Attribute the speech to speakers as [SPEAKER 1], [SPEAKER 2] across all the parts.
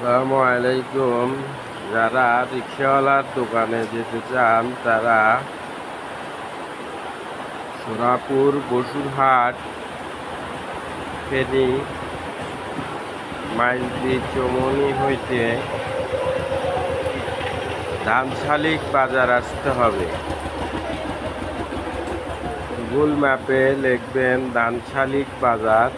[SPEAKER 1] আসসালামু আলাইকুম। যারা রিক্সাওয়ালার দোকানে যেতে চান তারা সোনাপুর বসুরহাট ফেনী মাইজদি চমনি হইতে ধানশালিক বাজার আসতে হবে। গুগল ম্যাপে লিখবেন ধানশালিক বাজার।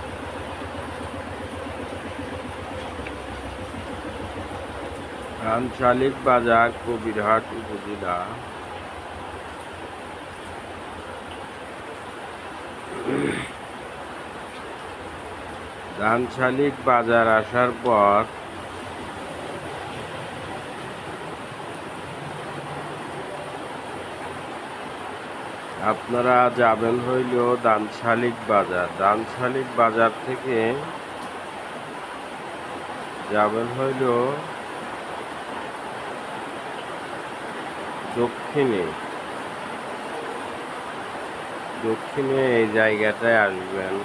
[SPEAKER 1] ধানশালিক বাজার কবিরহাট উপজেলা। ধানশালিক বাজার আসার পর আপনারা যাবেন হইল ধানশালিক বাজার। ধানশালিক বাজার থেকে যাবেন হইল দক্ষিণে এই জায়গাটায় আসবেন।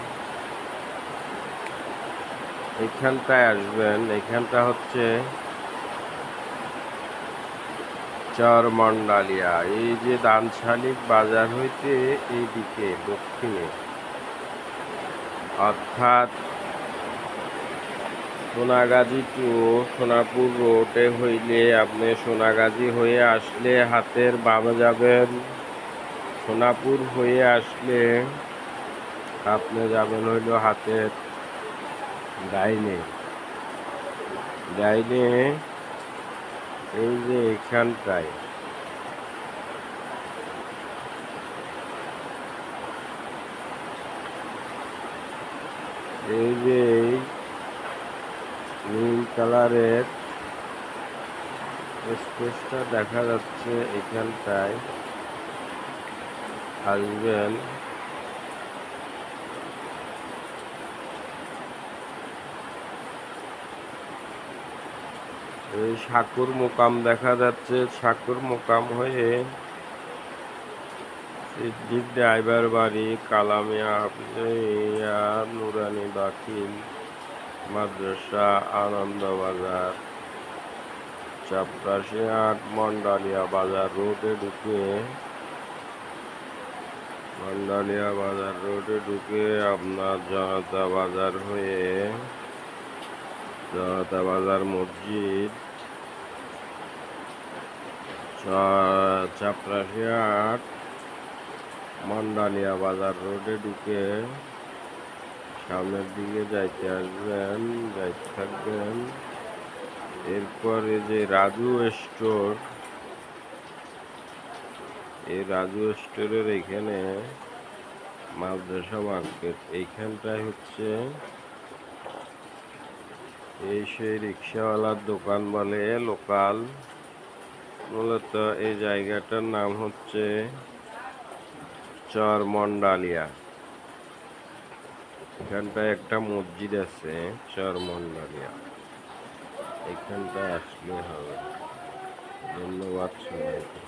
[SPEAKER 1] এখানটায় আসবেন। এখানটা হচ্ছে চরমন্ডালিয়া। এই যে ধানশালিক বাজার হইতে এইদিকে দক্ষিণে, অর্থাৎ সোনাগাজী টু সোনাপুর রোডে হইলে আপনি সোনাগাজী হয়ে আসলে হাতের বামে যাবেন। সোনাপুর হয়ে আসলে আপনি যাবেন হইল হাতের ডাইনে। এই যে এখানটায় এই যে নীল কালারের স্পেসটা দেখা যাচ্ছে, এখানটায় আসবেন। এই সাকুর মোকাম দেখা যাচ্ছে। সাকুর মোকাম হয়ে সিদ্দিক ড্রাইভার বাড়ি, কালামিয়া হাফিজিয়া নুরানি দাখিল মাদ্রাসা, আনন্দবাজার, চাপরাশিহাট, মন্ডালিয়া বাজার রোডে ঢুকে আপনার জনতা বাজার হয়ে জনতা বাজার মসজিদ, চাপরাশিহাট, মন্ডালিয়া বাজার রোডে ঢুকে সামনের দিকে যাইতে থাকবেন। এরপরে যে রাজু স্টোর, এই রাজু স্টোরের এখানে মাদ্রাসা মার্কেট, এইখানটায় হচ্ছে এই সেই রিক্সাওয়ালার দোকান বলে লোকাল। মূলত এই জায়গাটার নাম হচ্ছে চরমন্ডালিয়া। এখানটায় একটা মসজিদ আছে চরমন্ডালিয়া, এখানটায় আসলে হবে। ধন্যবাদ সবাইকে।